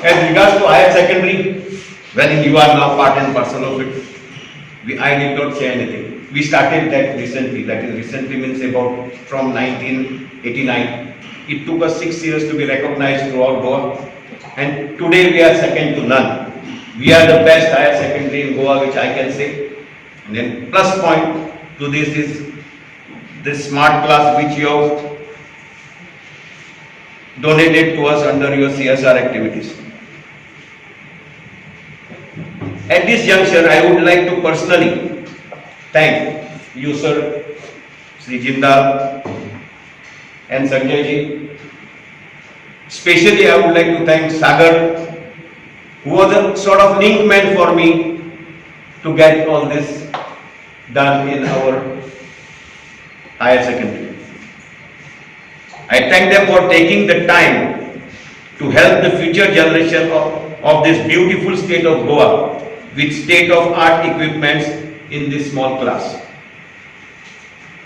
As regards to higher secondary, when you are now part and parcel of it, I did not say anything. We started that recently. That is recently means about from 1989. It took us 6 years to be recognized throughout Goa, and today we are second to none. We are the best higher secondary in Goa, which I can say. And then plus point to this is this smart class which you have donated to us under your CSR activities. At this juncture, I would like to personally thank you, sir, Sri Jindal and Sanjay ji. Especially, I would like to thank Sagar, who was a sort of link man for me to get all this done in our higher secondary. I thank them for taking the time to help the future generation of this beautiful state of Goa with state-of-art equipments in this small class.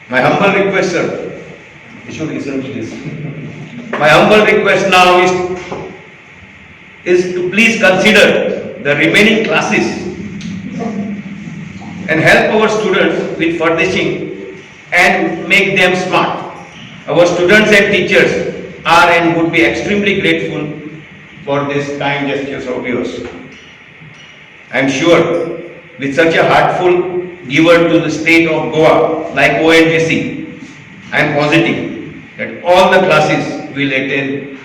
My humble request, sir, you should listen to this. My humble request now is to please consider the remaining classes and help our students with furnishing and make them smart. Our students and teachers are and would be extremely grateful for this kind gestures of yours. I am sure with such a heartful giver to the state of Goa like ONGC, I am positive that all the classes will attain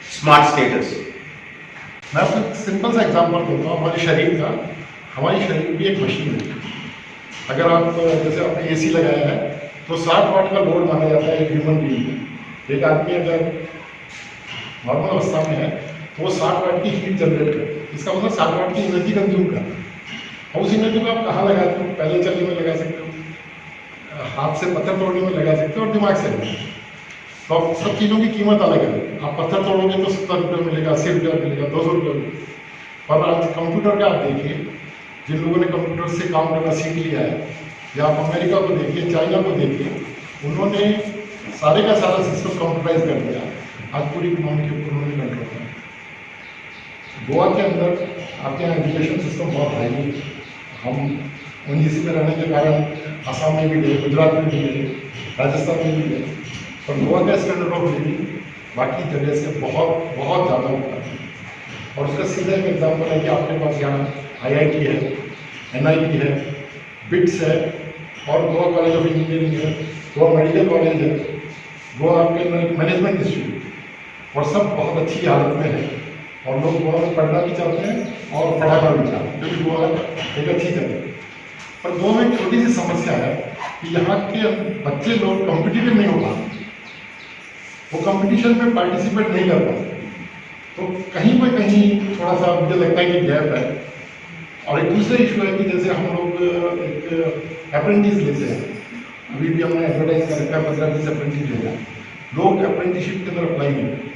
smart status. मैं आपको एक simple सा example देता हूँ हमारे शरीर का। हमारी शरीर भी एक मशीन है। अगर आप जैसे आपने एसी लगाया है तो 60 वाट का लोड माना जाता है एक ह्यूमन बीइंग में। एक आदमी अगर नॉर्मल अवस्था में है तो वो 60 वाट की हीट जनरेट करे, इसका मतलब 60 वाट की एनर्जी कंज्यूम करता है। और उस एनर्जी को आप कहाँ लगाते हो? पैदल चलने में लगा सकते हो, हाथ से पत्थर तोड़ने में लगा सकते हो और दिमाग से लगा। तो सब चीज़ों की कीमत अलग है। आप पत्थर तोड़ोगे तो 70 रुपये मिलेगा, 80 रुपया मिलेगा, 200 रुपये मिलेगा। और आज कंप्यूटर का आप देखिए, जिन लोगों ने कंप्यूटर से काम करना सीख लिया है, या आप अमेरिका को देखिए, चाइना को देखिए, उन्होंने सारे का सारा सिस्टम कंप्यूटराइज कर दिया। आज पूरी इकोनॉमी के ऊपर उन्होंने कंट्रोल किया। गोवा के अंदर आपके यहाँ एजुकेशन सिस्टम बहुत हाई है। हम ओनजीसी में रहने के कारण असम में भी गए, गुजरात में भी गए, राजस्थान में भी गए, और गोवा का स्टैंडर्ड ऑफ लिविंग बाकी जगह से बहुत बहुत ज़्यादा ऊपर है। और उसका सीधा एक एग्जाम्पल है कि आपके पास यहाँ IIT है, NIT है, बिट्स है, और गोवा कॉलेज ऑफ इंजीनियरिंग है, गोवा मेडिकल कॉलेज है, गोवा आपके मैनेजमेंट इंस्टीट्यूट, और सब बहुत अच्छी हालत में है। और लोग गोवा में पढ़ना भी चाहते हैं और पढ़ाना भी चाहते हैं, क्योंकि गोवा एक अच्छी जगह है। पर गोवा में एक छोटी सी समस्या है कि यहाँ के बच्चे लोग कॉम्पिटिटिव नहीं हो पाते, वो कंपटीशन में पार्टिसिपेट नहीं कर पाते। तो कहीं पर कहीं थोड़ा सा मुझे लगता है कि गैप है। और एक दूसरा इशू है कि जैसे हम लोग एक अप्रेंटिस लेते हैं, अभी भी हमने एडवर्टाइज कर रखा है 15-20 अप्रेंटिस लेना है, लोग अप्रेंटिसशिप के अंदर अप्लाई नहीं करते।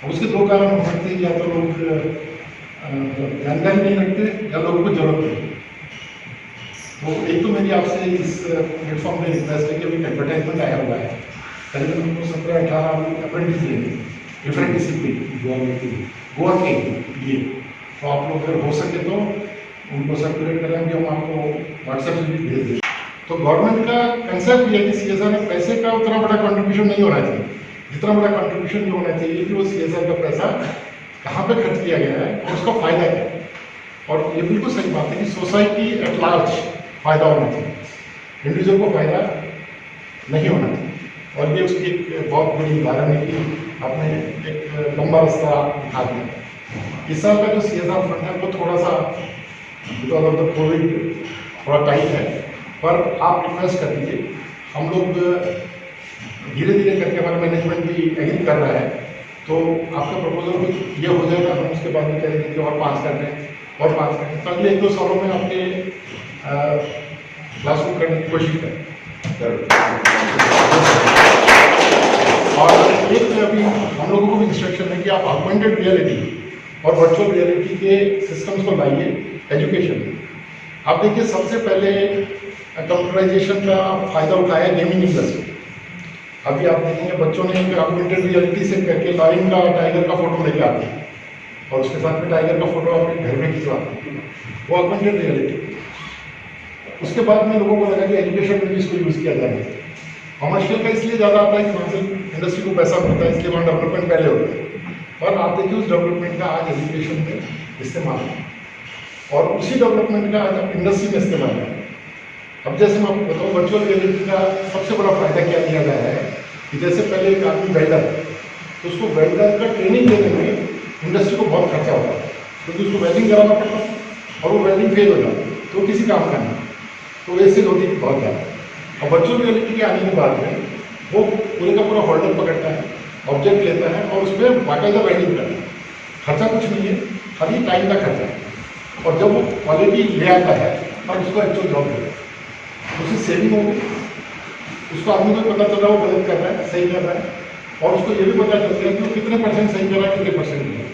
उसके दो कारण हो सकते हैं, या तो लोग जानकारी नहीं रखते या लोगों को जरूरत नहीं। तो एक तो मेरी आपसे इस प्लेटफॉर्म में रिक्वेस्ट है कि अभी एडवर्टाइजमेंट आया हुआ है, करीबन उनको 17-18 अप्रेंटिस लेंगे डिफरेंट डिसिप्लिन गोवा के लिए। तो आप लोग अगर हो सके तो उनको सर्कुलेट करेंगे, हम आपको व्हाट्सएप से भी भेज देंगे। तो गवर्नमेंट का कंसेप्ट ये है कि CSR में पैसे का उतना बड़ा कंट्रीब्यूशन नहीं होना चाहिए, जितना बड़ा कंट्रीब्यूशन ये होना चाहिए कि वो CSR का पैसा कहाँ पे खर्च किया गया है और उसका फायदा क्या है। और ये बिल्कुल सही बात है कि सोसाइटी एट लार्ज फायदा होना चाहिए, इंडिविजुअल को फायदा नहीं होना चाहिए। और ये उसकी एक बहुत बड़ी उदाहरण है कि आपने एक लंबा रास्ता दिखा दिया। इस साल का जो CSR फंड है वो थोड़ा सा बिकॉज ऑफ द कोविड थोड़ा टाइट है, पर आप रिक्वेस्ट कर दीजिए। हम लोग धीरे धीरे करके हमारा मैनेजमेंट भी एग्री कर रहा है, तो आपका प्रपोजल भी ये हो जाएगा, हम उसके बाद में कहेंगे कि और 5 कर दें और 5 कर दें। तो अगले 1-2 सालों में आपके क्लासरूम करने की कोशिश करें। और एक अभी हम लोगों को भी इंस्ट्रक्शन है कि आप ऑगमेंटेड रियलिटी और वर्चुअल रियलिटी के सिस्टम्स को लाइए एजुकेशन में। आप देखिए, सबसे पहले कंप्यूटराइजेशन का फायदा उठाया गेमिंग इंडस्ट्री। अभी आप देखेंगे बच्चों ने ऑगमेंटेड रियलिटी से करके लायन का, टाइगर का फोटो लेके आते हैं, और उसके साथ में टाइगर का फोटो अपने घर में खिंचवा, वो ऑगमेंटेड रियलिटी। उसके बाद में लोगों को लगा कि एजुकेशन में भी इसको यूज़ किया जाएगा। कॉमर्शियल का इसलिए ज़्यादा आता है कि वहाँ से इंडस्ट्री को पैसा मिलता है, इसलिए वहाँ डेवलपमेंट पहले होता है, और आप देखिए उस डेवलपमेंट का आज एजुकेशन में इस्तेमाल है, और उसी डेवलपमेंट का आज अब इंडस्ट्री में इस्तेमाल है। अब जैसे मैं आपको बताऊँ, वर्चुअल रियलिटी का सबसे बड़ा फायदा क्या लिया गया है कि जैसे पहले एक आदमी वेल्डर, तो उसको वेल्डर का ट्रेनिंग देने में इंडस्ट्री को बहुत खर्चा होता है, क्योंकि उसको वेल्डिंग कराना पड़ता है और वो वेल्डिंग फेल हो जाती है, तो किसी काम का नहीं, तो वेस्टेज होती है बहुत ज़्यादा। और वर्चुअल रियलिटी के आने के बाद में वो पूरे का पूरा होल्डर पकड़ता है, ऑब्जेक्ट लेता है और उस पर बाकायदा वेल्डिंग करता है, खर्चा कुछ नहीं है, खाली टाइम का खर्चा है। और जब वो क्वालिटी ले आता है तब उसको एक्चुअल जॉब देता है, उससे सेविंग होगी, उसको आदमी को पता चल रहा है वो गलत कर रहा है, सही कर रहा है, और उसको ये भी पता चल रहा है कि वो कितने परसेंट सही कर रहा है, कितने परसेंट नहीं।